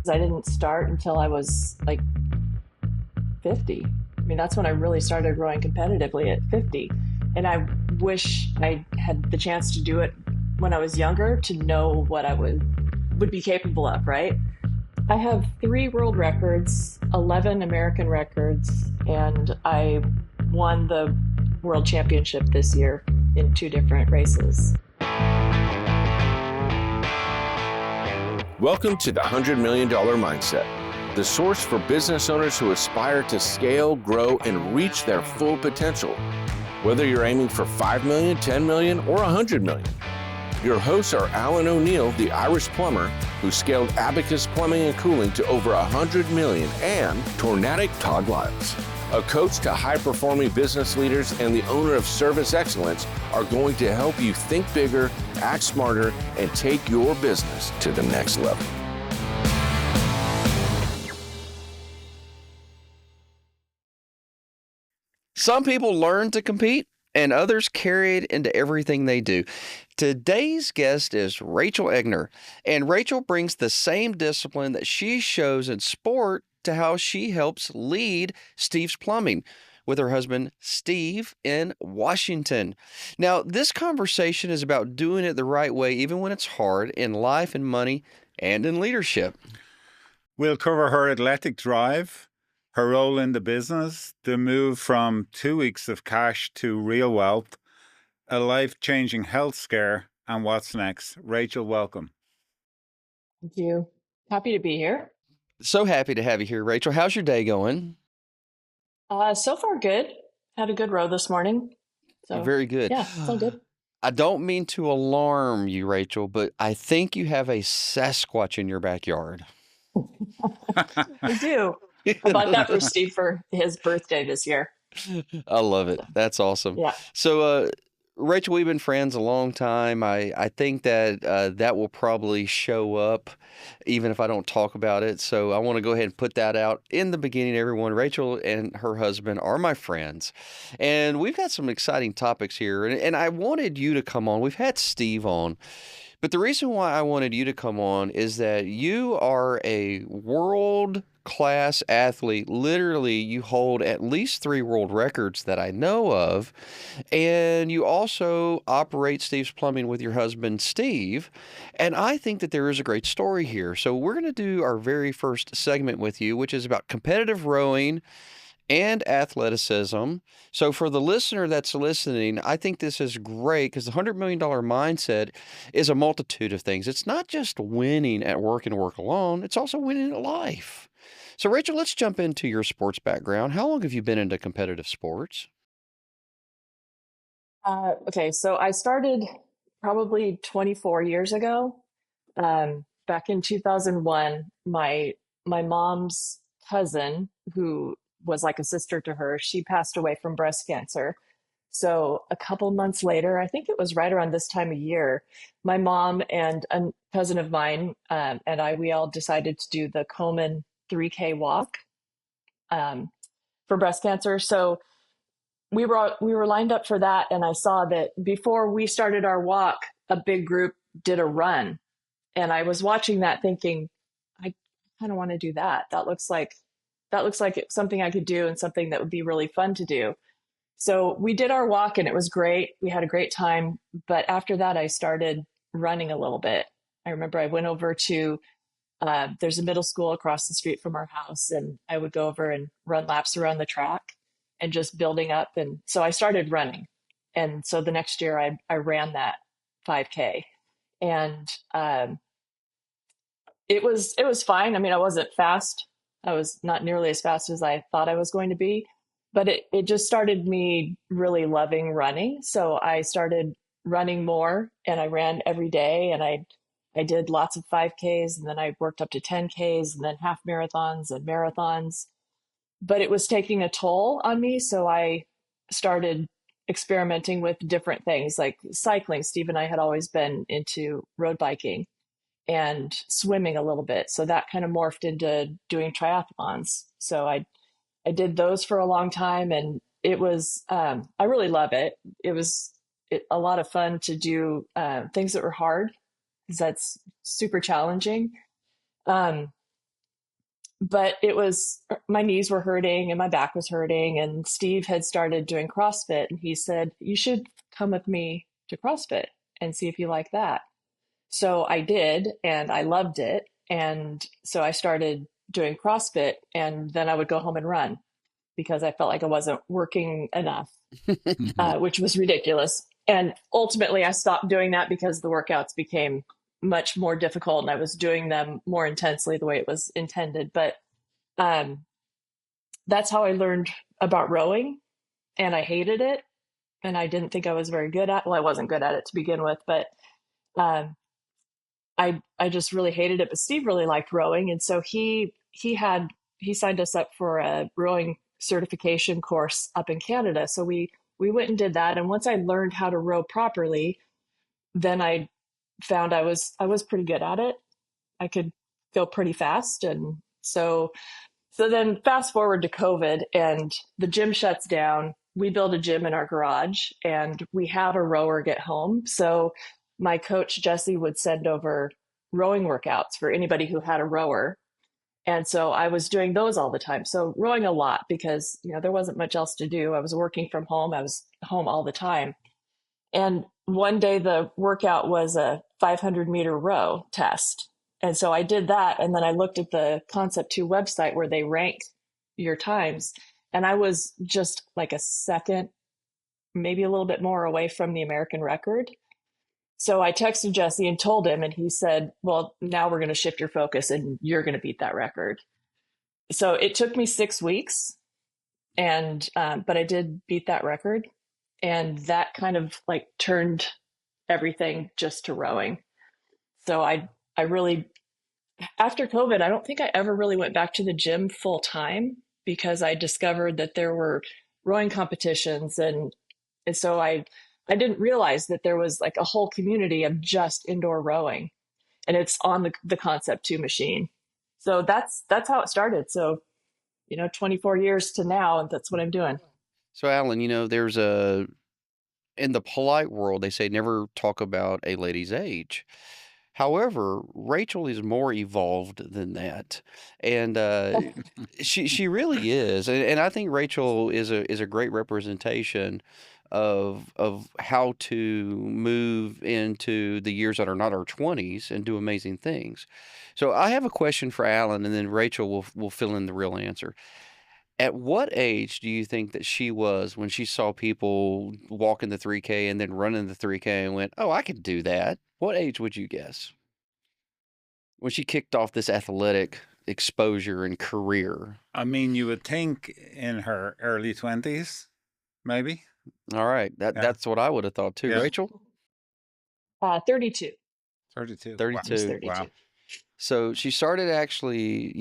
I didn't start until I was like 50. I mean, that's when I really started rowing competitively at 50. And I wish I had the chance to do it when I was younger to know what I would be capable of, right? I have 3 world records, 11 American records, and I won the world championship this year in 2 different races. Welcome to the $100 Million Mindset, the source for business owners who aspire to scale, grow, and reach their full potential. Whether you're aiming for 5 million, 10 million, or 100 million. Your hosts are Alan O'Neill, the Irish plumber, who scaled Abacus Plumbing and Cooling to over 100 million, and Tornadic Todd Liles, a coach to high-performing business leaders and the owner of Service Excellence, are going to help you think bigger, act smarter, and take your business to the next level. Some people learn to compete and others carry it into everything they do. Today's guest is Rachel Egner, and Rachel brings the same discipline that she shows in sport to how she helps lead Steve's Plumbing with her husband, Steve, in Washington. Now, this conversation is about doing it the right way, even when it's hard in life and money and in leadership. We'll cover her athletic drive, her role in the business, the move from 2 weeks of cash to real wealth, a life-changing health scare, and what's next. Rachel, welcome. Thank you. Happy to be here. So happy to have you here, Rachel. How's your day going? So far, good. Had a good row this morning. So Very good. yeah, it's all good. I don't mean to alarm you, Rachel, but I think you have a Sasquatch in your backyard. I do. I bought that for Steve for his birthday this year. I love it. That's awesome. Yeah. So, Rachel, we've been friends a long time. I think that that will probably show up even if I don't talk about it. So I want to go ahead and put that out in the beginning, everyone. Rachel and her husband are my friends. And we've got some exciting topics here. And I wanted you to come on. We've had Steve on. But the reason why I wanted you to come on is that you are a world-class athlete. Literally, you hold at least 3 world records that I know of. And you also operate Steve's Plumbing with your husband, Steve. And I think that there is a great story here. So we're going to do our very first segment with you, which is about competitive rowing and athleticism. So for the listener that's listening, I think this is great because the $100 million mindset is a multitude of things. It's not just winning at work and work alone. It's also winning at life. So Rachel, let's jump into your sports background. How long have you been into competitive sports? Okay, so I started probably 24 years ago. Back in 2001, my mom's cousin, who was like a sister to her, she passed away from breast cancer. So a couple months later, I think it was right around this time of year, my mom and a cousin of mine we all decided to do the Komen 3K walk for breast cancer. So we were lined up for that, and I saw that before we started our walk, a big group did a run, and I was watching that thinking, I kind of want to do that. That looks like it's something I could do and something that would be really fun to do. So we did our walk and it was great. We had a great time. But after that, I started running a little bit. I remember I went over to, there's a middle school across the street from our house, and I would go over and run laps around the track and just building up. And so I started running. And so the next year I ran that 5K, and it was fine. I mean, I wasn't fast. I was not nearly as fast as I thought I was going to be, but it just started me really loving running. So I started running more, and I ran every day, and I did lots of 5Ks, and then I worked up to 10Ks, and then half marathons and marathons. But it was taking a toll on me. So I started experimenting with different things like cycling. Steve and I had always been into road biking and swimming a little bit. So that kind of morphed into doing triathlons. So I did those for a long time, and it was, I really love it. It was a lot of fun to do things that were hard, because that's super challenging. but it was, my knees were hurting and my back was hurting. And Steve had started doing CrossFit, and he said, "You should come with me to CrossFit and see if you like that." So I did, and I loved it. And so I started doing CrossFit, and then I would go home and run because I felt like I wasn't working enough, which was ridiculous. And ultimately, I stopped doing that because the workouts became much more difficult and I was doing them more intensely the way it was intended. But um, that's how I learned about rowing, and I hated it. And I didn't think I was very good at. Well, I wasn't good at it to begin with, but um, I just really hated it. But Steve really liked rowing, and so he signed us up for a rowing certification course up in Canada. So we went and did that. And once I learned how to row properly, then I found I was pretty good at it. I could go pretty fast, and so then fast forward to COVID, and the gym shuts down. We build a gym in our garage, and we have a rower get home. So my coach, Jesse, would send over rowing workouts for anybody who had a rower. And so I was doing those all the time. So rowing a lot because, there wasn't much else to do. I was working from home. I was home all the time. And one day the workout was a 500-meter row test. And so I did that. And then I looked at the Concept 2 website where they rank your times. And I was just like a second, maybe a little bit more away from the American record. So I texted Jesse and told him, and he said, "Well, now we're going to shift your focus and you're going to beat that record." So it took me 6 weeks, and but I did beat that record. And that kind of like turned everything just to rowing. So I really, after COVID, I don't think I ever really went back to the gym full time because I discovered that there were rowing competitions, and so I didn't realize that there was like a whole community of just indoor rowing, and it's on the Concept 2 machine. So that's how it started. So 24 years to now, and that's what I'm doing. So, Alan, there's in the polite world, they say never talk about a lady's age. However, Rachel is more evolved than that, and she really is, and I think Rachel is a great representation of how to move into the years that are not our 20s and do amazing things. So I have a question for Alan, and then Rachel will fill in the real answer. At what age do you think that she was when she saw people walking the 3K and then running the 3K and went, "Oh, I could do that"? What age would you guess? When she kicked off this athletic exposure and career. I mean, you would think in her early 20s, maybe. All right. Yeah. That's what I would have thought too. Yeah. Rachel? 32. 32. Wow. 32. 32. Wow. So she started actually,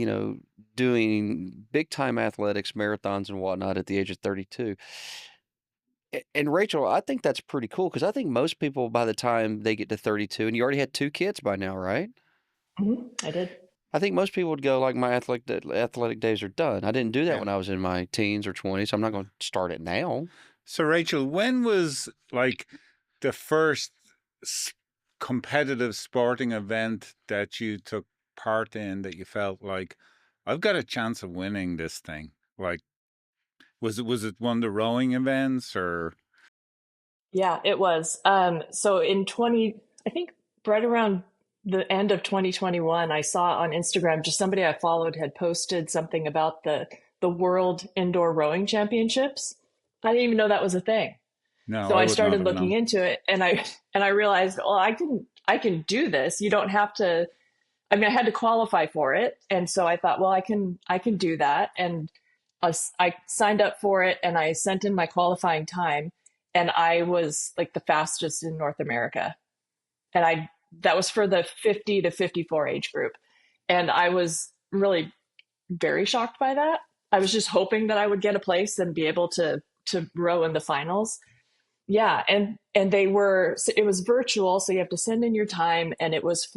doing big time athletics, marathons and whatnot at the age of 32. And Rachel, I think that's pretty cool because I think most people by the time they get to 32, and you already had 2 kids by now, right? I did. I think most people would go like my athletic days are done. I didn't do that Yeah. when I was in my teens or 20s. So I'm not going to start it now. So, Rachel, when was like the first competitive sporting event that you took part in that you felt like I've got a chance of winning this thing? Like, was it one of the rowing events or? Yeah, it was. So I think right around the end of 2021, I saw on Instagram, just somebody I followed had posted something about the World Indoor Rowing Championships. I didn't even know that was a thing. No, So I I would not started have looking known. into it, and I realized, well, I can do this. You don't have to. I mean, I had to qualify for it, and so I thought, well, I can do that, and I signed up for it, and I sent in my qualifying time, and I was like the fastest in North America, and I that was for the 50 to 54 age group, and I was really very shocked by that. I was just hoping that I would get a place and be able to row in the finals. Yeah, and it was virtual, so you have to send in your time, and it was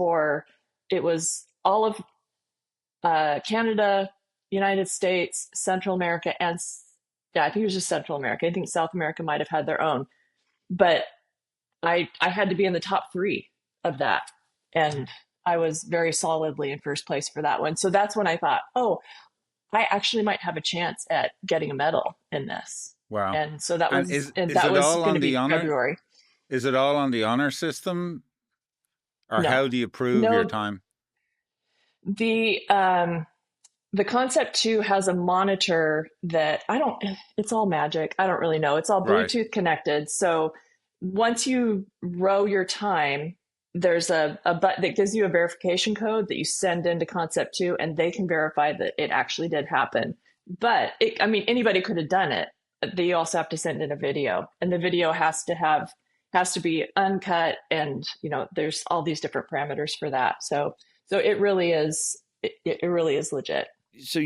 all of Canada, United States, Central America, and yeah, I think it was just Central America. I think South America might have had their own, but I had to be in the top three of that, and I was very solidly in first place for that one. So that's when I thought, oh, I actually might have a chance at getting a medal in this. Wow. And so And and is that it was all going on to the be honor? February. Is it all on the honor system, or No, how do you prove your no, time? the, the Concept 2 has a monitor that it's all magic. I don't really know. It's all Right. Bluetooth connected. So once you row your time, there's a button that gives you a verification code that you send into Concept 2, and they can verify that it actually did happen. But I mean, anybody could have done it. You also have to send in a video, and the video has to be uncut, and there's all these different parameters for that. So it really is legit. So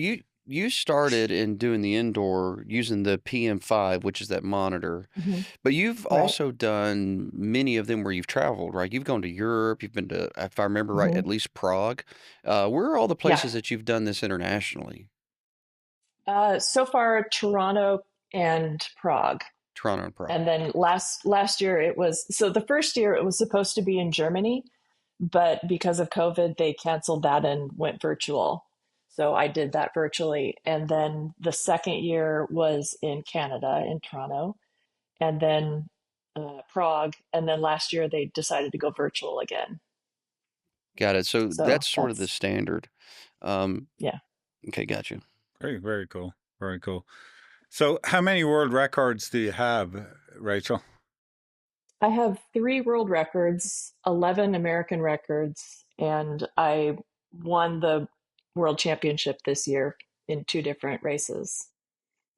you started in doing the indoor using the PM5, which is that monitor, Hmm. but you've Right. also done many of them where you've traveled, right? You've gone to Europe, you've been to, if I remember right, Hmm. at least Prague. Where are all the Yeah. places that you've done this internationally? So far, Toronto and Prague. Toronto and Prague. And then last year the first year it was supposed to be in Germany, but because of COVID, they canceled that and went virtual. So I did that virtually. And then the second year was in Canada, in Toronto, and then Prague. And then last year they decided to go virtual again. Got it. So So that's sort of the that's, standard. Um, yeah. okay, got you. Very, very cool. Very cool. So, how many world records do you have, Rachel? I have 3 world records, 11 American records, and I won the world championship this year in 2 different races.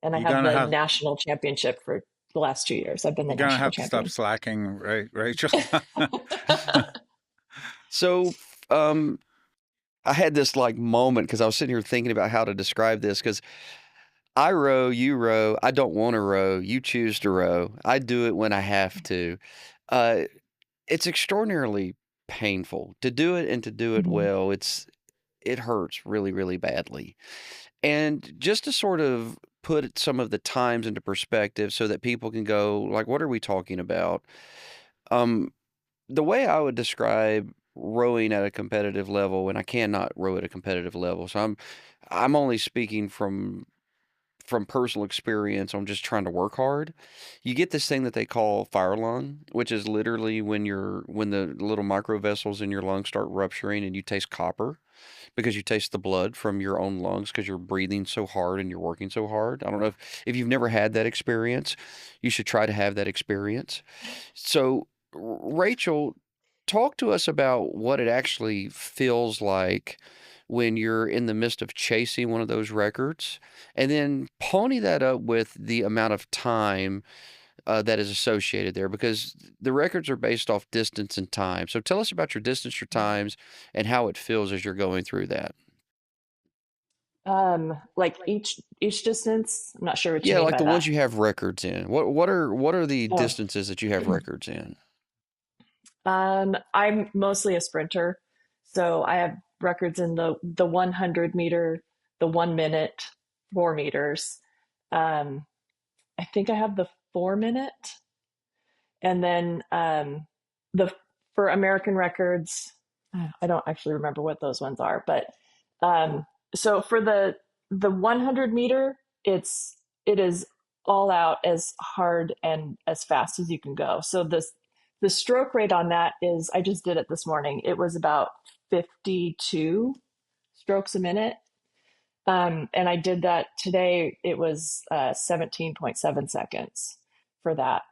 And I You're have gonna the have national championship for the last 2 years. I've been the you're gonna national have to stop champion. slacking, right, Rachel? So, um, I had this like moment because I was sitting here thinking about how to describe this because I row, you row. I don't want to row. You choose to row. I do it when I have to. Uh, it's extraordinarily painful to do it and to do it Mhm. well. It hurts really, really badly. And just to sort of put some of the times into perspective so that people can go, like, what are we talking about? Um, the way I would describe rowing at a competitive level, and I cannot row at a competitive level, so I'm only speaking from personal experience on just trying to work hard. You get this thing that they call fire lung, which is literally when the little micro vessels in your lungs start rupturing and you taste copper because you taste the blood from your own lungs because you're breathing so hard and you're working so hard. I don't know if you've never had that experience, you should try to have that experience. So, Rachel, talk to us about what it actually feels like when you're in the midst of chasing one of those records, and then pony that up with the amount of time that is associated there because the records are based off distance and time. So tell us about your distance, your times, and how it feels as you're going through that. Like each distance. I'm not sure what you Yeah, mean like by the ones that. you have records in. What are the Oh. distances that you have records in? I'm mostly a sprinter, so I have records in the 100 meter, the 1 minute, 4 meters. Um, I think I have the 4 minute, and then the for American records, I don't actually remember what those ones are, but um, so for the 100 meter, it is all out as hard and as fast as you can go. So the stroke rate on that is, I just did it this morning. It was about 52 strokes a minute. And I did that today. It was 17.7 seconds for that.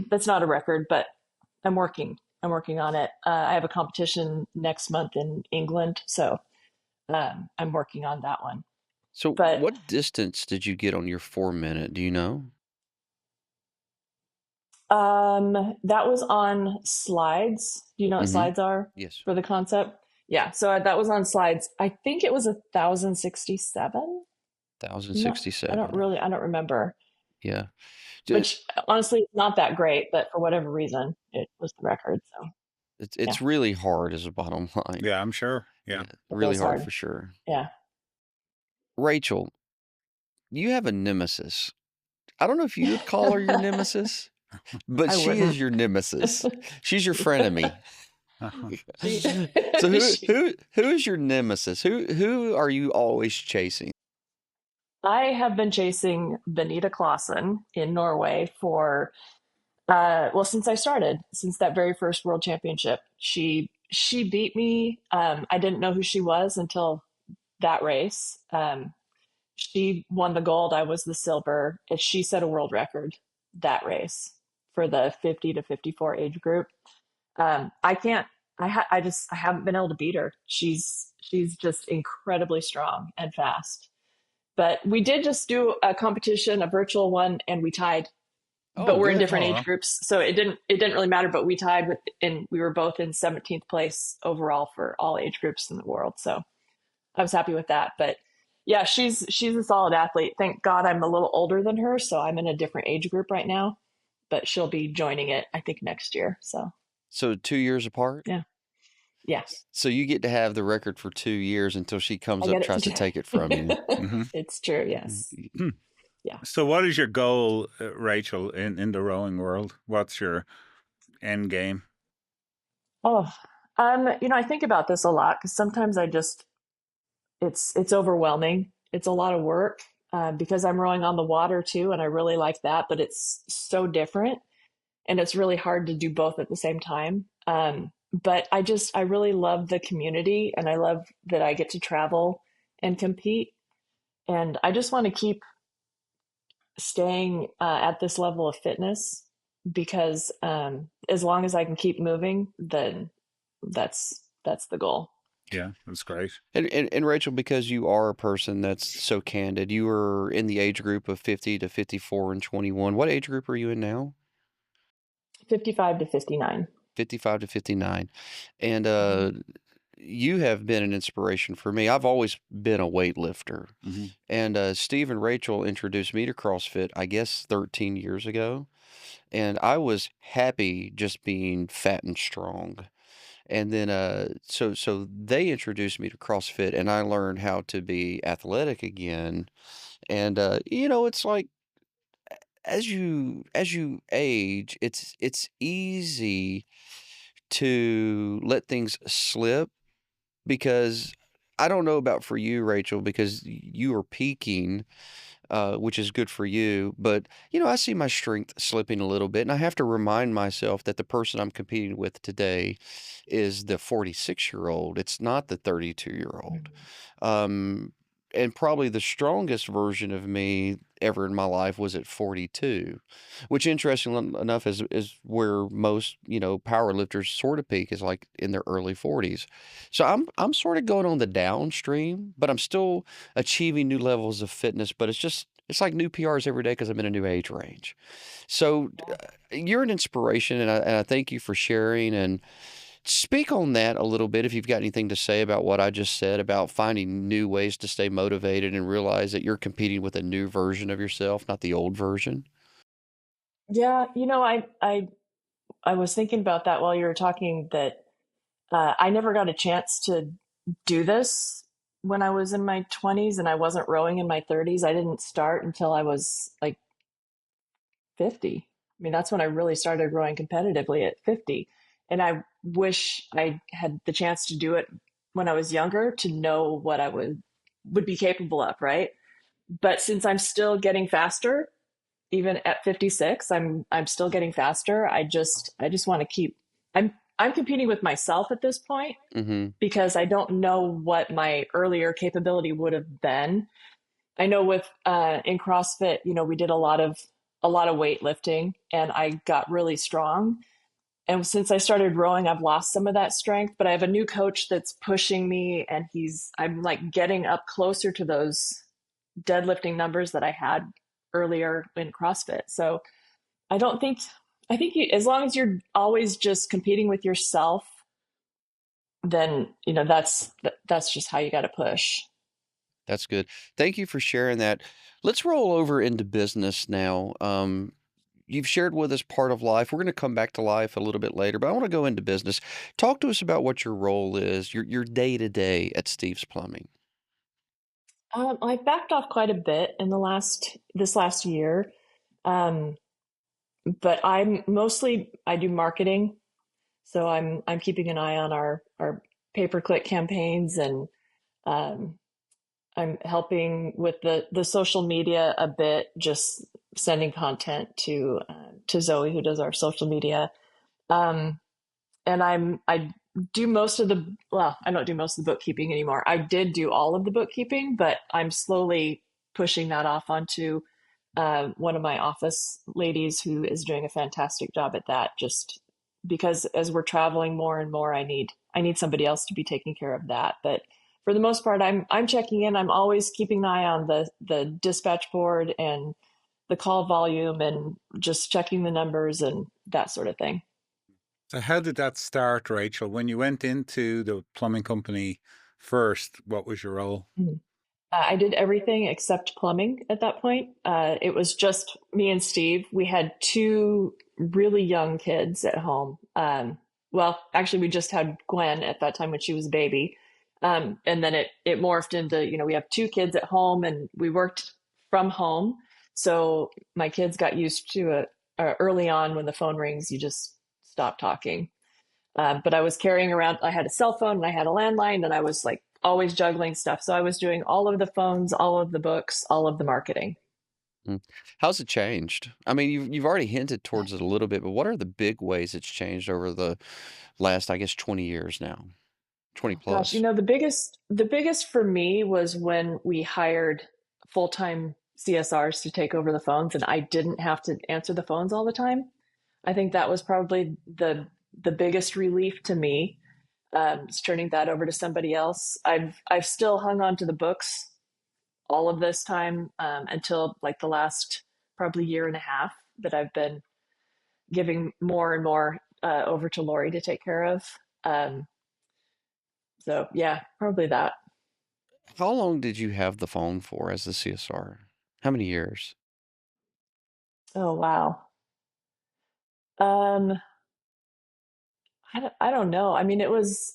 That's not a record, but I'm working. I'm working on it. I have a competition next month in England, so I'm working on that one. So But what distance did you get on your 4 minute? Do you know? that was on slides. Do you know what Mm-hmm. slides are Yes. for the Concept? Yeah, so that was on slides. I think it was 1,067. No, I 1,067. don't remember. Yeah. Ju- Which honestly is not that great, but for whatever reason, it was the record. So yeah, It's really hard as a bottom line. Yeah, I'm sure. Yeah. Yeah, it really goes hard hard. for sure. Yeah. Rachel, you have a nemesis. I don't know if you would call her your nemesis, but I she is wouldn't. your nemesis. She's your frenemy. Uh-huh. She, So she, who is your nemesis? Who are you always chasing? I have been chasing Benita Clausen in Norway for well, since I started, since that very first World Championship. She beat me. I didn't know who she was until that race. She won the gold. I was the silver. And she set a world record that race for the 50 to 54 age group. I can't. I haven't been able to beat her. She's just incredibly strong and fast. But we did just do a competition, a virtual one, and we tied. Oh, But we're in good. different Oh, age well. groups, so it didn't really matter. But we tied with, and we were both in 17th place overall for all age groups in the world. So I was happy with that. But yeah, she's a solid athlete. Thank God I'm a little older than her, so I'm in a different age group right now. But she'll be joining it, I think, next year. So So 2 years apart. yeah, yeah, So you get to have the record for 2 years until she I comes up get it tries to take it from you. to. Hmm. It's true. Yes. Yeah. So, what is your goal, Rachel, in the rowing world? What's your end game? Oh, I think about this a lot because sometimes it's overwhelming. It's a lot of work because I'm rowing on the water too, and I really like that, but it's so different, and it's really hard to do both at the same time. But I really love the community, and I love that I get to travel and compete, and I just want to keep staying at this level of fitness because as long as I can keep moving, then that's the goal. Yeah, that's great. And Rachel, because you are a person that's so candid, you were in the age group of 50 to 54 and 21. What age group are you in now? 55 to 59. 55 to 59. And Mhm. you have been an inspiration for me. I've always been a weightlifter. Hmm. And Steve and Rachel introduced me to CrossFit, I guess 13 years ago. And I was happy just being fat and strong. And then so they introduced me to CrossFit and I learned how to be athletic again. And it's like as you age, it's easy to let things slip because I don't know about for you, Rachel, because you are peaking, which is good for you. But, I see my strength slipping a little bit, and I have to remind myself that the person I'm competing with today is the 46-year-old. It's not the 32-year-old. Mhm. Um, and probably the strongest version of me ever in my life was at 42, which interestingly enough is where most, power lifters sort of peak is like in their early 40s. So I'm sort of going on the downstream, but I'm still achieving new levels of fitness, but it's like new PRs every day because I'm in a new age range. So Yeah. you're an inspiration, and I thank you for sharing. And speak on that a little bit if you've got anything to say about what I just said about finding new ways to stay motivated and realize that you're competing with a new version of yourself, not the old version. Yeah, I was thinking about that while you were talking that I never got a chance to do this when I was in my 20s and I wasn't rowing in my 30s. I didn't start until I was like 50. I mean, that's when I really started rowing competitively at 50. And I wish I had the chance to do it when I was younger to know what I would be capable of, right? But since I'm still getting faster, even at 56, I'm still getting faster. I just want to keep I'm competing with myself at this point Mm-hmm. because I don't know what my earlier capability would have been. I know with in CrossFit, we did a lot of weightlifting and I got really strong. And since I started rowing, I've lost some of that strength, but I have a new coach that's pushing me and I'm like getting up closer to those deadlifting numbers that I had earlier in CrossFit. So I don't think I think as long as you're always just competing with yourself, then that's just how you got to push. That's good. Thank you for sharing that. Let's roll over into business now. You've shared with us part of life. We're going to come back to life a little bit later, but I want to go into business. Talk to us about what your role is, your day to day at Steve's Plumbing. I backed off quite a bit in this last year, um, but I do marketing. So I'm keeping an eye on our pay-per-click campaigns, and um, I'm helping with the social media a bit, just sending content to Zoe, who does our social media. Um, and I do most of the well, I don't do most of the bookkeeping anymore. I did do all of the bookkeeping, but I'm slowly pushing that off onto one of my office ladies who is doing a fantastic job at that. Just because as we're traveling more and more, I need somebody else to be taking care of that. But for the most part, I'm checking in. I'm always keeping an eye on the dispatch board and the call volume, and just checking the numbers and that sort of thing. So how did that start, Rachel? When you went into the plumbing company first, what was your role? Mhm. I did everything except plumbing at that point. It was just me and Steve. We had two really young kids at home. Well, actually, we just had Gwen at that time when she was a baby. And then it morphed into, we have two kids at home and we worked from home. So my kids got used to it early on. When the phone rings, you just stop talking. But I was carrying around, I had a cell phone and I had a landline, and I was like always juggling stuff. So I was doing all of the phones, all of the books, all of the marketing. Mm. How's it changed? I mean, you've already hinted towards it a little bit, but what are the big ways it's changed over the last, I guess, 20 years now? 20 Oh gosh, plus. the biggest for me was when we hired full-time CSRs to take over the phones, and I didn't have to answer the phones all the time. I think that was probably the biggest relief to me, is turning that over to somebody else. I've still hung on to the books all of this time, until like the last probably year and a half, that I've been giving more and more over to Lori to take care of. Um, so yeah, probably that. How long did you have the phone for as the CSR? How many years? Oh wow. Um, I don't know. I mean, it was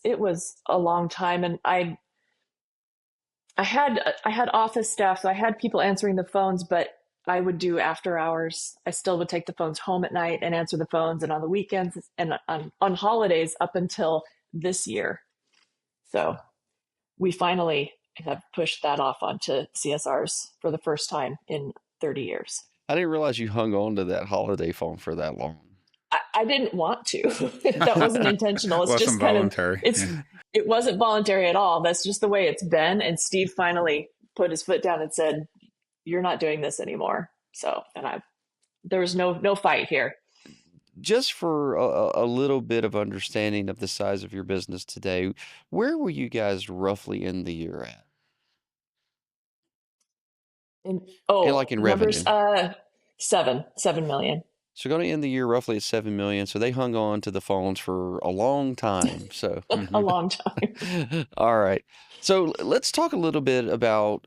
a long time, and I had office staff, so I had people answering the phones, but I would do after hours. I still would take the phones home at night and answer the phones, and on the weekends and on holidays up until this year. So we finally have pushed that off onto CSRs for the first time in 30 years. I didn't realize you hung on to that holiday phone for that long. I didn't want to. That wasn't intentional. It's Wasn't just kind of voluntary. it's Yeah. it wasn't voluntary at all. That's just the way it's been. And Steve finally put his foot down and said, "You're not doing this anymore." So, and there was no fight here. Just for a little bit of understanding of the size of your business today, where were you guys roughly in the year at? And And like in numbers, revenue. 7 million. So going to end the year roughly at 7 million. So they hung on to the phones for a long time. So A Hmm. long time. all right. So let's talk a little bit about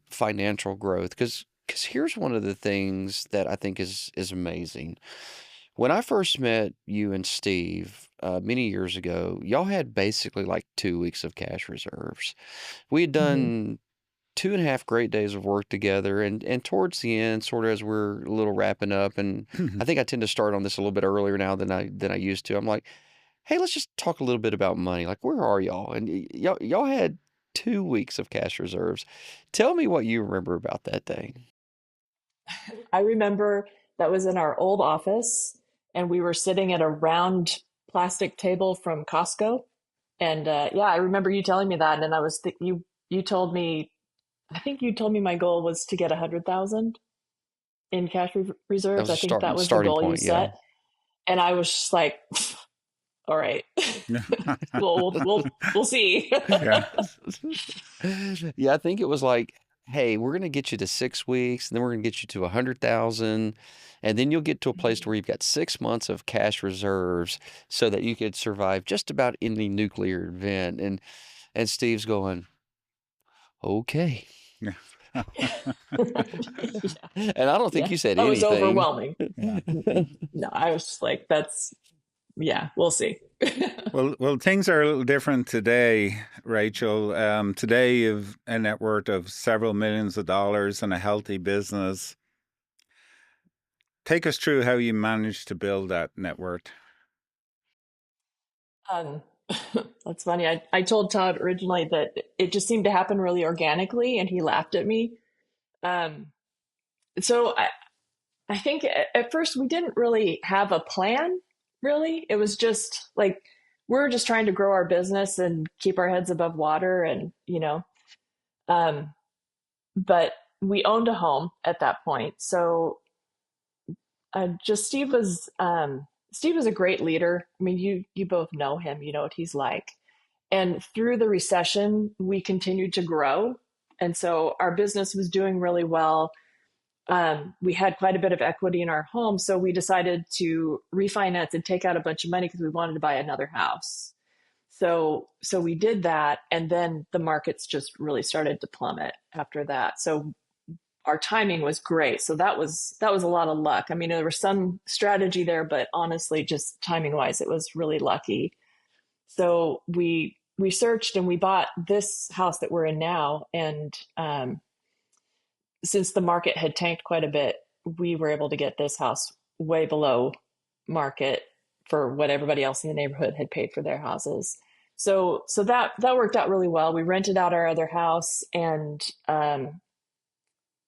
financial growth, because here's one of the things that I think is amazing. When I first met you and Steve many years ago, y'all had basically like 2 weeks of cash reserves. We had Hmm. done 2.5 great days of work together, and towards the end, sort of as we're a little wrapping up, and I think I tend to start on this a little bit earlier now than I used to. I'm like, hey, let's just talk a little bit about money. Like, where are y'all? And y'all had 2 weeks of cash reserves. Tell me what you remember about that day. I remember that was in our old office, and we were sitting at a round plastic table from Costco. And yeah, I remember you telling me that, and I was you told me, I think you told me my goal was to get 100,000 in cash That reserves. was a I think that was the starting goal you point. Yeah. set, and I was just like, all right, we'll see. Yeah. Yeah, I think it was like, hey, we're gonna get you to 6 weeks, and then we're gonna get you to 100,000, and then you'll get to a place to where you've got 6 months of cash reserves so that you could survive just about any nuclear event. And Steve's going, okay. Yeah. Yeah, And I don't think yeah, you said that was anything. overwhelming. Yeah. No, I was just like, yeah, we'll see. Well, things are a little different today, Rachel. Today you've a net worth of several millions of dollars and a healthy business. Take us through how you managed to build that net worth. Um, that's funny. I told Todd originally that it just seemed to happen really organically, and he laughed at me. Um, so I think at first we didn't really have a plan, really. It was just like we are just trying to grow our business and keep our heads above water, and um, but we owned a home at that point. So just Steve was a great leader. I mean, you both know him. You know what he's like. And through the recession, we continued to grow, and so our business was doing really well. We had quite a bit of equity in our home, so we decided to refinance and take out a bunch of money because we wanted to buy another house. So we did that, and then the markets just really started to plummet after that. So our timing was great. So that was a lot of luck. I mean, there was some strategy there, but honestly, just timing wise, it was really lucky. So we searched and we bought this house that we're in now, and since the market had tanked quite a bit, we were able to get this house way below market for what everybody else in the neighborhood had paid for their houses. So that worked out really well. We rented out our other house, and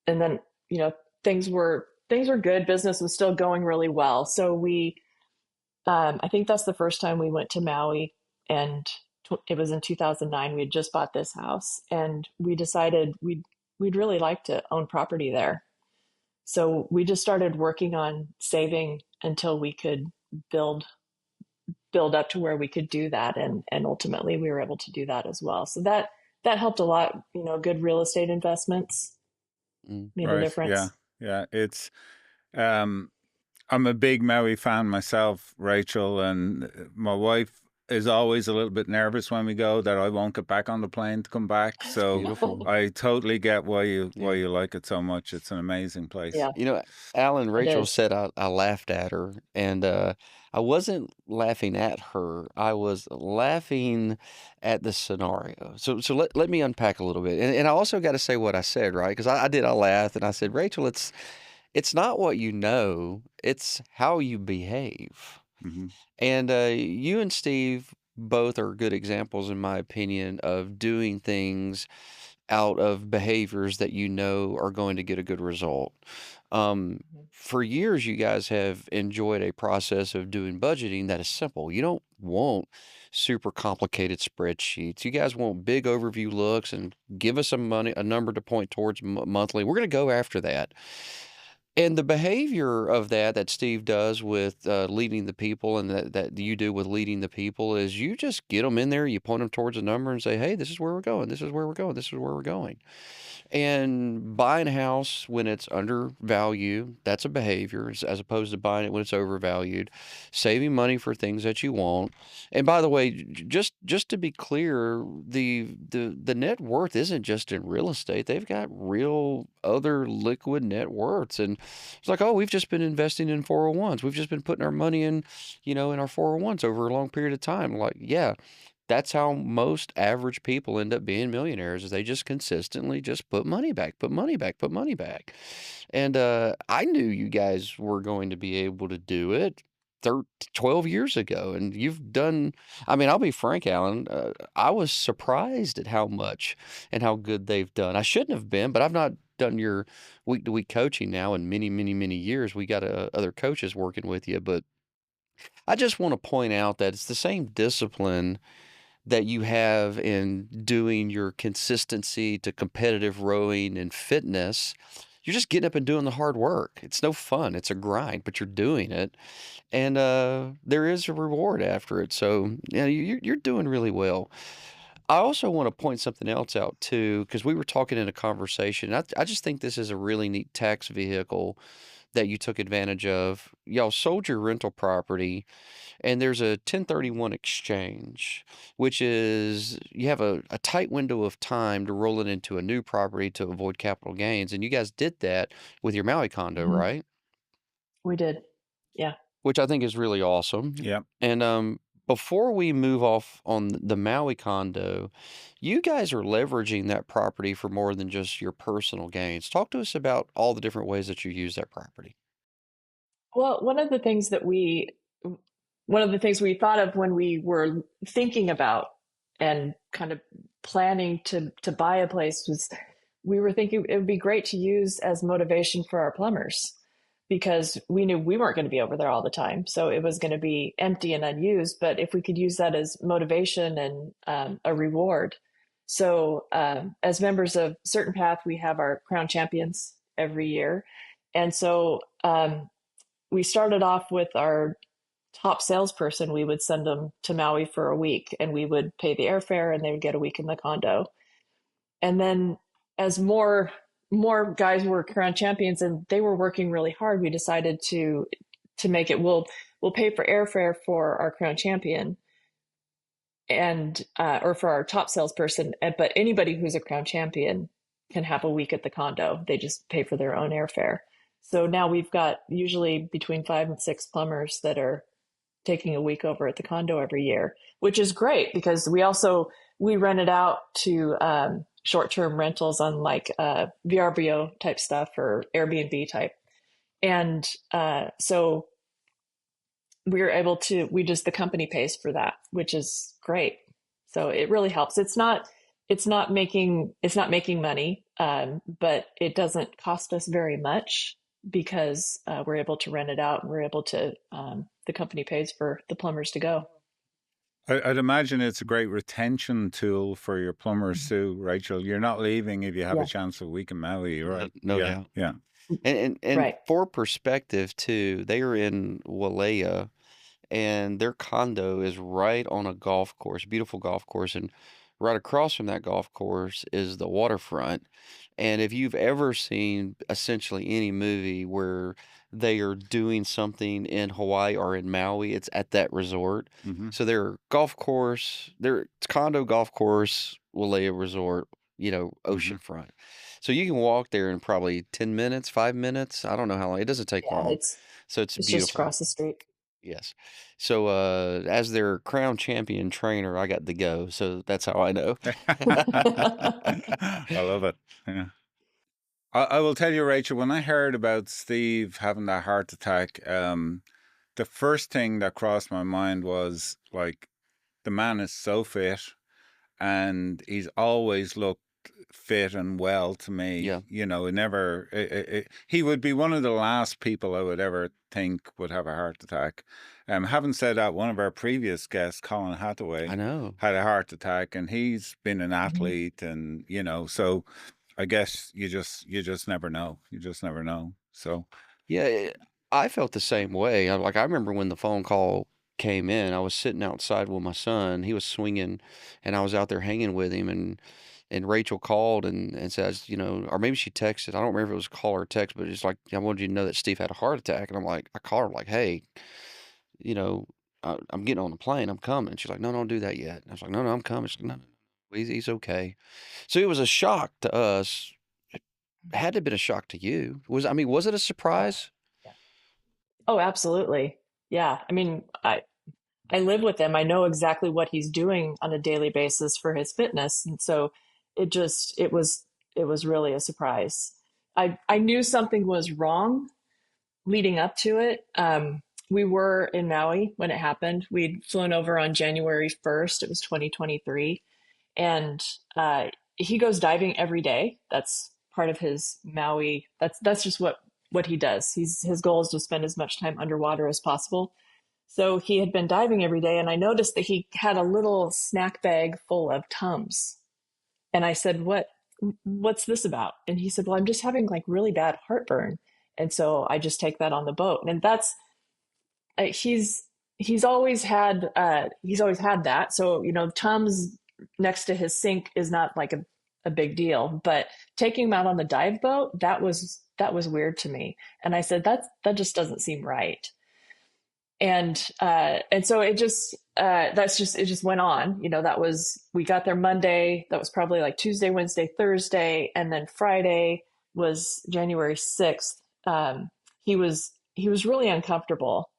then you know things were good. Business was still going really well. So we I think that's the first time we went to Maui, and it was in 2009. We had just bought this house, and we decided we'd really like to own property there. So we just started working on saving until we could build build up to where we could do that, and ultimately we were able to do that as well. So that helped a lot. Good real estate investments Mm. made a Right. Yeah. difference. Yeah. Um, I'm a big Maui fan myself, Rachel, and my wife is always a little bit nervous when we go that I won't get back on the plane to come back. It's So beautiful. I totally get why Yeah. you like it so much. It's an amazing place. Yeah, You know, Alan, it Rachel is. said I laughed at her, and I wasn't laughing at her. I was laughing at the scenario. So let me unpack a little bit, and I also got to say what I said, right? Because I laughed and I said, Rachel, it's not what you know, it's how you behave. Hmm. And you and Steve both are good examples, in my opinion, of doing things out of behaviors that you know are going to get a good result. Mhm. For years, you guys have enjoyed a process of doing budgeting that is simple. You don't want super complicated spreadsheets. You guys want big overview looks and give us some money, a number to point towards monthly. We're going to go after that. And the behavior of that Steve does with leading the people, and that you do with leading the people, is you just get them in there, you point them towards a number and say, hey, this is where we're going. This is where we're going. This is where we're going. And buying a house when it's undervalued, that's a behavior as opposed to buying it when it's overvalued. Saving money for things that you want. And by the way, just to be clear, the net worth isn't just in real estate. They've got real other liquid net worths. And it's like, oh, we've just been investing in 401s. We've just been putting our money in our 401s over a long period of time. Like, yeah, that's how most average people end up being millionaires, is they just consistently just put money back, put money back, put money back. And I knew you guys were going to be able to do it 12 years ago. And you've done, I mean, I'll be frank, Alan, I was surprised at how much and how good they've done. I shouldn't have been, but I've not done your week to week coaching now in many, many, many years. We got other coaches working with you, but I just want to point out that it's the same discipline that you have in doing your consistency to competitive rowing and fitness. You're just getting up and doing the hard work. It's no fun. It's a grind, but you're doing it, and there is a reward after it. So yeah, you're doing really well. I also want to point something else out too, because we were talking in a conversation. I just think this is a really neat tax vehicle that you took advantage of. Y'all sold your rental property, and there's a 1031 exchange, which is you have a tight window of time to roll it into a new property to avoid capital gains. And you guys did that with your Maui condo, Mhm. right? We did. Yeah. Which I think is really awesome. Yeah. And before we move off on the Maui condo, you guys are leveraging that property for more than just your personal gains. Talk to us about all the different ways that you use that property. Well, one of the things that one of the things we thought of when we were thinking about and kind of planning to buy a place was we were thinking it would be great to use as motivation for our plumbers because we knew we weren't going to be over there all the time. So it was going to be empty and unused. But if we could use that as motivation and a reward. So as members of Certain Path, we have our Crown Champions every year. And so we started off with our top salesperson. We would send them to Maui for a week and we would pay the airfare and they would get a week in the condo. And then as more guys were Crown Champions and they were working really hard, we decided to make it we'll pay for airfare for our Crown Champion and or for our top salesperson, but anybody who's a Crown Champion can have a week at the condo. They just pay for their own airfare. So now we've got usually between 5 and 6 plumbers that are taking a week over at the condo every year, which is great because we rent it out to short-term rentals on like VRBO type stuff or Airbnb type. And so the company pays for that, which is great. So it really helps. It's not making money, but it doesn't cost us very much because we're able to rent it out and we're able to, the company pays for the plumbers to go. I'd imagine it's a great retention tool for your plumbers too, Rachel. You're not leaving if you have a Yeah, chance of a week in Maui, right? No Yeah, doubt. yeah. And right. for perspective too, they are in Walea, and their condo is right on a golf course, beautiful golf course, and right across from that golf course is the waterfront. And if you've ever seen essentially any movie where they are doing something in Hawaii or in Maui, it's at that resort. Hmm. So their golf course, their condo golf course, Walea Resort, Hmm. oceanfront. So you can walk there in probably 10 minutes, 5 minutes. I don't know how long. It doesn't take Yeah, long. it's So it's it's just beautiful. across the street. Yes. So as their crown champion trainer, I got to go. So that's how I know. I love it. Yeah. I will tell you, Rachel, when I heard about Steve having that heart attack, the first thing that crossed my mind was like, the man is so fit and he's always looked fit and well to me. Yeah, You know, it never, he would be one of the last people I would ever think would have a heart attack. Having said that, one of our previous guests, Colin I Hathaway, know. had a heart attack and he's been an Mhm. athlete and, so I guess you just never know. You just never know. So, Yeah, I felt the same way. I remember when the phone call came in, I was sitting outside with my son. He was swinging, and I was out there hanging with him, and Rachel called and says, or maybe she texted. I don't remember if it was a call or text, but it's like, I wanted you to know that Steve had a heart attack. And I called her like, hey, you know, I'm getting on the plane. I'm coming. She's like, no, don't do that yet. I was like, no, no, I'm coming. She's like, no, no, no, he's okay. So it was a shock to us. It had to have been a shock to you. Was it a Yeah. surprise? Yeah. Oh, absolutely. Yeah. I mean, I live with him. I know exactly what he's doing on a daily basis for his fitness. And so it was really a surprise. I knew something was wrong leading up to it. We were in Maui when it happened. We'd flown over on January 1st. It was 2023. And he goes diving every day. That's part of his Maui. That's just what he does. His goal is to spend as much time underwater as possible. So he had been diving every day, and I noticed that he had a little snack bag full of Tums. And I said, What's this about?" And he said, "Well, I'm just having like really bad heartburn, and so I just take that on the boat." And that's uh, he's he's always had that. So Tums next to his sink is not like a big deal, but taking him out on the dive boat, that was weird to me. And I said that just doesn't seem right. And so it just went on. We got there Monday. That was probably like Tuesday, Wednesday, Thursday, and then Friday was January 6th. He was really uncomfortable,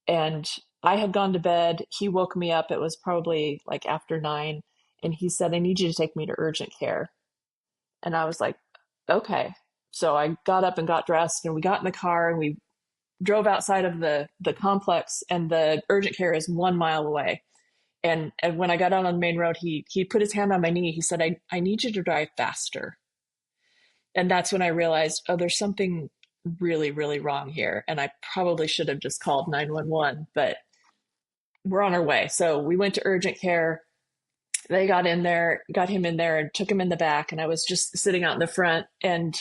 and I had gone to bed. He woke me up. It was probably like after 9, and he said, "I need you to take me to urgent care." And I was like, "Okay." So I got up and got dressed, and we got in the car, and we drove outside of the complex, and the urgent care is 1 mile away. And when I got out on the main road, he put his hand on my knee. He said, I need you to drive faster. And that's when I realized, oh, there's something really, really wrong here. And I probably should have just called 911, but we're on our way. So we went to urgent care. They got in there, got him in there, and took him in the back. And I was just sitting out in the front. And,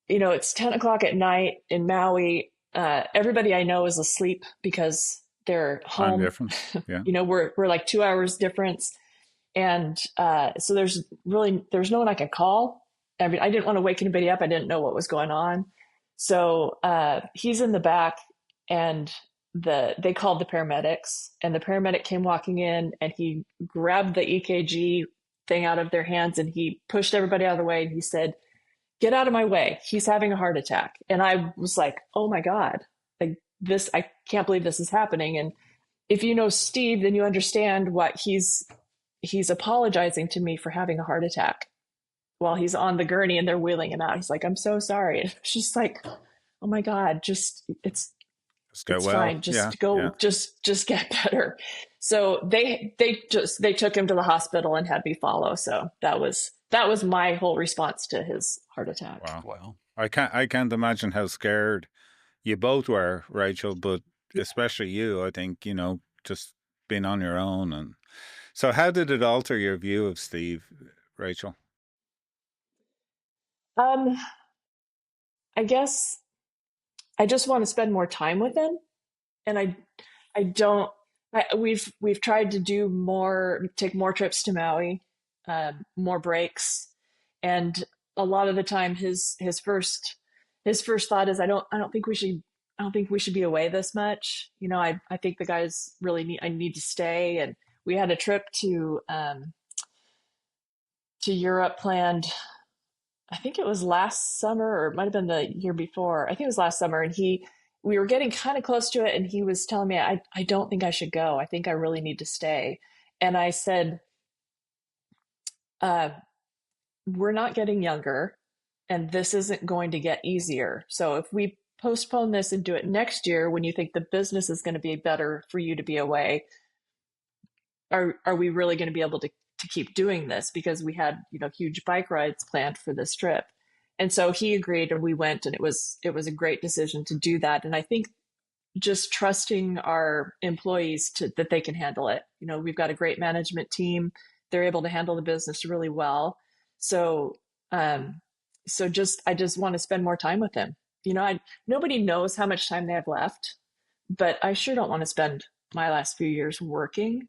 it's 10 o'clock at night in Maui. Everybody I know is asleep because they're Time home. difference. Yeah. We're like 2 hours difference. And so there's no one I could call. I mean, I didn't want to wake anybody up. I didn't know what was going on. So he's in the back, and they called the paramedics, and the paramedic came walking in, and he grabbed the EKG thing out of their hands, and he pushed everybody out of the way, and he said, "Get out of my way. He's having a heart attack." And I was like, "Oh my God, like this, I can't believe this is happening." And if you know Steve, then you understand what he's apologizing to me for having a heart attack while he's on the gurney and they're wheeling him out. He's like, "I'm so sorry." It's just like, oh my God, it's Just well. fine. Just Yeah. go, Yeah. just get better. So they took him to the hospital and had me follow. So that was my whole response to his heart attack. Wow. Wow. I can't imagine how scared you both were, Rachel, but especially you, I think, just being on your own. And so how did it alter your view of Steve, Rachel? I guess I just want to spend more time with him. And I don't, we've tried to take more trips to Maui, more breaks. And a lot of the time his first thought is, I don't think we should be away this much. I think the guys really I need to stay. And we had a trip to Europe planned. I think it was last summer, or it might have been the year before. I think it was last summer. And we were getting kind of close to it. And he was telling me, I don't think I should go. I think I really need to stay. And I said, we're not getting younger, and this isn't going to get easier. So if we postpone this and do it next year, when you think the business is going to be better for you to be away, are we really going to be able to keep doing this? Because we had, huge bike rides planned for this trip. And so he agreed, and we went, and it was a great decision to do that. And I think just trusting our employees that they can handle it. We've got a great management team. They're able to handle the business really well. So, I just want to spend more time with him. Nobody knows how much time they have left, but I sure don't want to spend my last few years working.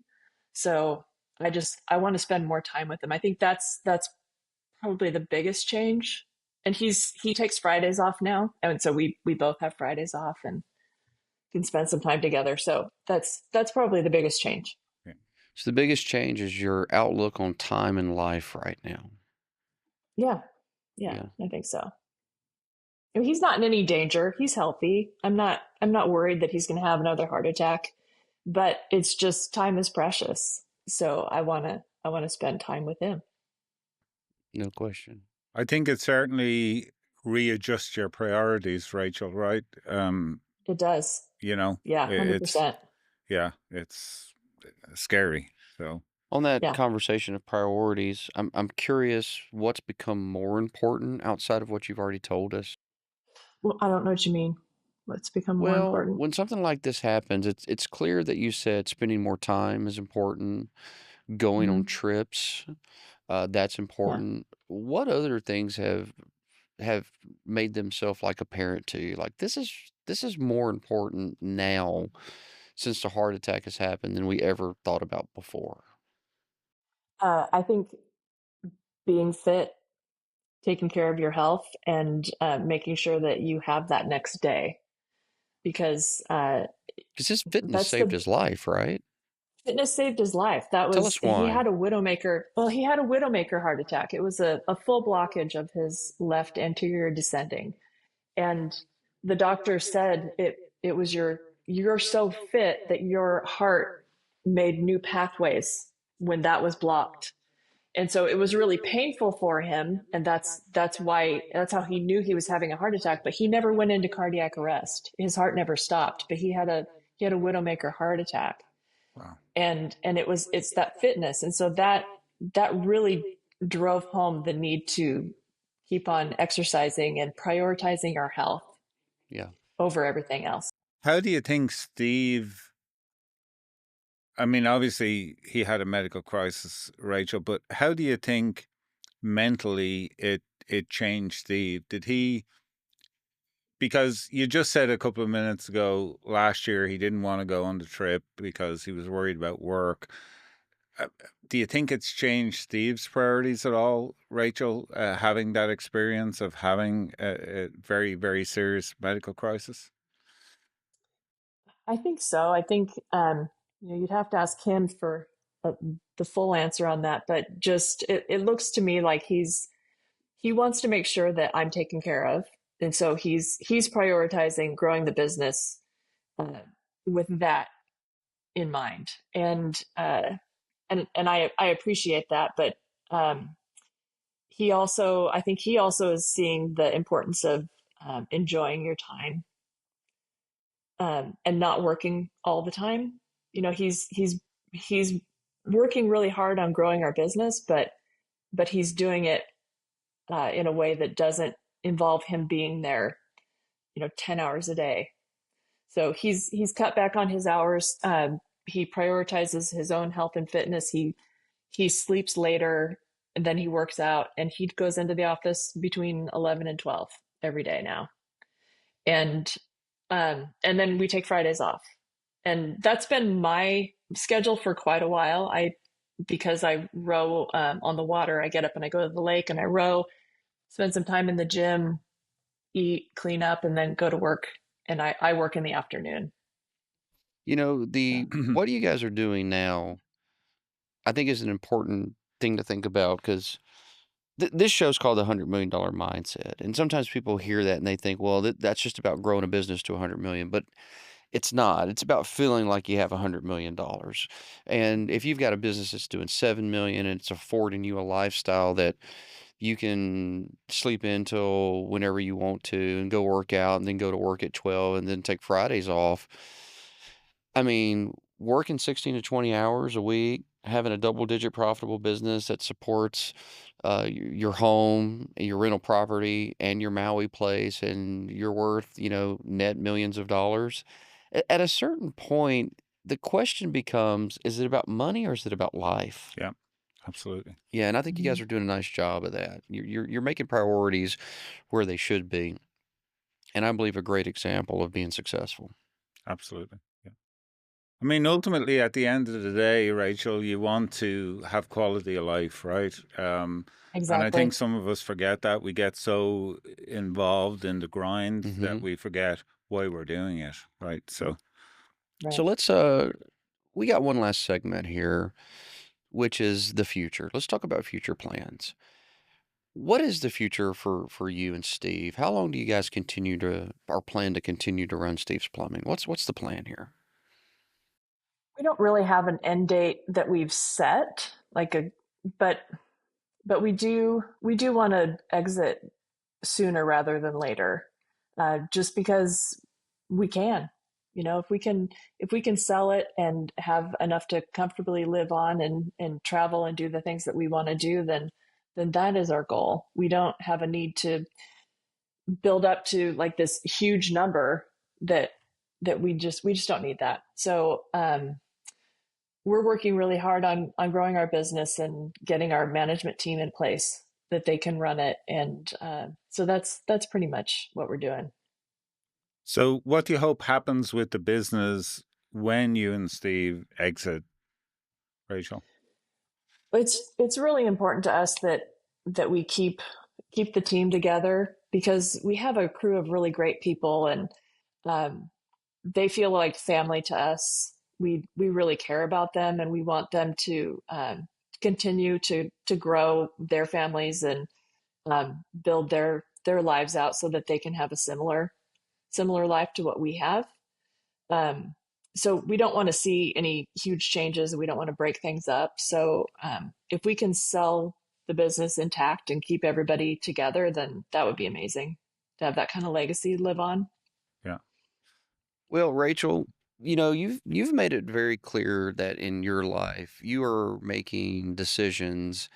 So I want to spend more time with him. I think that's probably the biggest change. And he takes Fridays off now. And so we both have Fridays off and can spend some time together. So that's probably the biggest change. Yeah. So the biggest change is your outlook on time and life right now. Yeah. I think so. I mean, he's not in any danger. He's healthy. I'm not worried that he's going to have another heart attack, but it's just, time is precious. So I want to spend time with him. No question. I think it certainly readjusts your priorities, Rachel, right? It does. Yeah, 100%. It's scary. So on that conversation of priorities, I'm curious what's become more important outside of what you've already told us. Well, I don't know what you mean. What's become more important? When something like this happens, it's clear that you said spending more time is important, going on trips, that's important. What other things have made themselves like apparent to you? Like this is more important now since the heart attack has happened than we ever thought about before. I think being fit, taking care of your health, and making sure that you have that next day. Because his fitness saved his life, right? Fitness saved his life. That was, Tell us why. He had a widowmaker. Well, he had a widowmaker heart attack. It was a full blockage of his left anterior descending. And the doctor said it was you're so fit that your heart made new pathways when that was blocked. and so it was really painful for him, and that's how he knew he was having a heart attack. But he never went into cardiac arrest. His heart never stopped, but he had a widowmaker heart attack. Wow. And it's that fitness, and so that really drove home the need to keep on exercising and prioritizing our health Yeah. over everything else. How do you think Steve? I mean, obviously he had a medical crisis, Rachel, but how do you think mentally it changed Steve? Did he, because you just said a couple of minutes ago, last year he didn't want to go on the trip because he was worried about work. Do you think it's changed Steve's priorities at all, Rachel, having that experience of having a very, very serious medical crisis? I think so. I think you'd have to ask him for uh, the full answer on that, but just it looks to me like he wants to make sure that I'm taken care of, and so he's prioritizing growing the business uh, with that in mind, and I appreciate that, but I think he also is seeing the importance of enjoying your time and not working all the time. He's working really hard on growing our business, but he's doing it in a way that doesn't involve him being there, 10 hours a day. So he's cut back on his hours. He prioritizes his own health and fitness. He sleeps later, and then he works out, and he goes into the office between 11 and 12 every day now. And then we take Fridays off. And that's been my schedule for quite a while. Because I row on the water, I get up and I go to the lake and I row, spend some time in the gym, eat, clean up, and then go to work. And I work in the afternoon. The So, what you guys are doing now, I think is an important thing to think about because this show's called the $100 million mindset. And sometimes people hear that and they think, well, that's just about growing a business to 100 million, but it's not. It's about feeling like you have $100 million. And if you've got a business that's doing 7 million and it's affording you a lifestyle that you can sleep in till whenever you want to and go work out and then go to work at 12 and then take Fridays off. I mean, working 16 to 20 hours a week, having a double digit profitable business that supports your home, your rental property, and your Maui place, and you're worth, net millions of dollars. At a certain point, the question becomes, is it about money or is it about life? Yeah, absolutely. Yeah, and I think you guys mhm. are doing a nice job of that. You're making priorities where they should be, and I believe a great example of being successful. Absolutely. Yeah. I mean, ultimately, at the end of the day, Rachel, you want to have quality of life, right? And I think Exactly. some of us forget that. We get so involved in the grind that Hmm. we forget why we're doing it, right? So, So Right. let's we got one last segment here, which is the future. Let's talk about future plans. What is the future for you and Steve? How long do you guys continue to or plan to continue to run Steve's Plumbing? What's the plan here? We don't really have an end date that we've set, but but we do want to exit sooner rather than later, just because we can. If we can sell it and have enough to comfortably live on and travel and do the things that we want to do, then that is our goal. We don't have a need to build up to like this huge number that we just don't need that. So we're working really hard on growing our business and getting our management team in place that they can run it, and so that's pretty much what we're doing. so what do you hope happens with the business when you and Steve exit, Rachel? It's really important to us that we keep the team together because we have a crew of really great people, and um, they feel like family to us. We really care about them, and we want them to continue to grow their families and build their lives out so that they can have a similar life to what we have. Um, so we don't want to see any huge changes and we don't want to break things up. So if we can sell the business intact and keep everybody together, then that would be amazing to have that kind of legacy live on. Yeah. Well, Rachel, you've made it very clear that in your life you are making decisions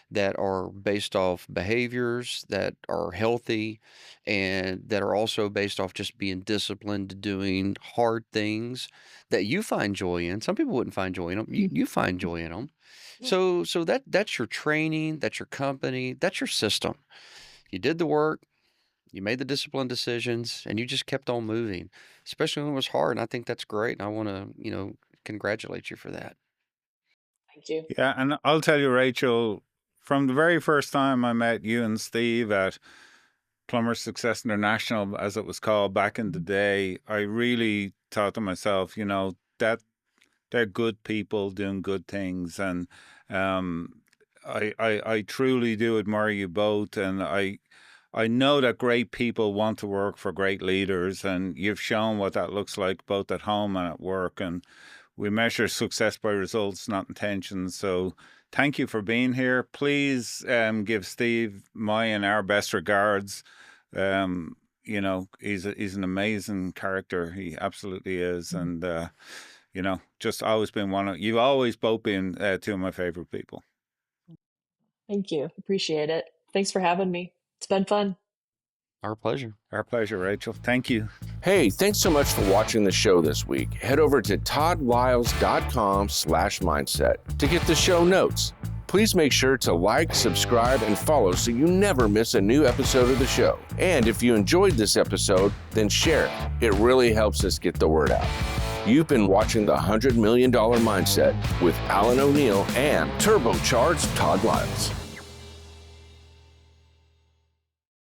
that are based off behaviors that are healthy and that are also based off just being disciplined, doing hard things that you find joy in. Some people wouldn't find joy in them. You find joy in them. Yeah. So that's your training, that's your company, that's your system. You did the work, you made the disciplined decisions, and you just kept on moving, especially when it was hard. And I think that's great. And I want to, congratulate you for that. Thank you. Yeah, and I'll tell you, Rachel, from the very first time I met you and Steve at Plumber Success International, as it was called back in the day, I really thought to myself, that they're good people doing good things. And I truly do admire you both. And I know that great people want to work for great leaders, and you've shown what that looks like both at home and at work. And we measure success by results, not intentions. So thank you for being here. Please give Steve my and our best regards. He's an amazing character. He absolutely is. And, just always been you've always both been two of my favorite people. Thank you. Appreciate it. Thanks for having me. It's been fun. Our pleasure. Our pleasure, Rachel. Thank you. Hey, thanks so much for watching the show this week. Head over to toddliles.com/mindset to get the show notes. Please make sure to like, subscribe, and follow so you never miss a new episode of the show. And if you enjoyed this episode, then share it. It really helps us get the word out. You've been watching the $100 Million Mindset with Alan O'Neill and turbocharged Todd Liles.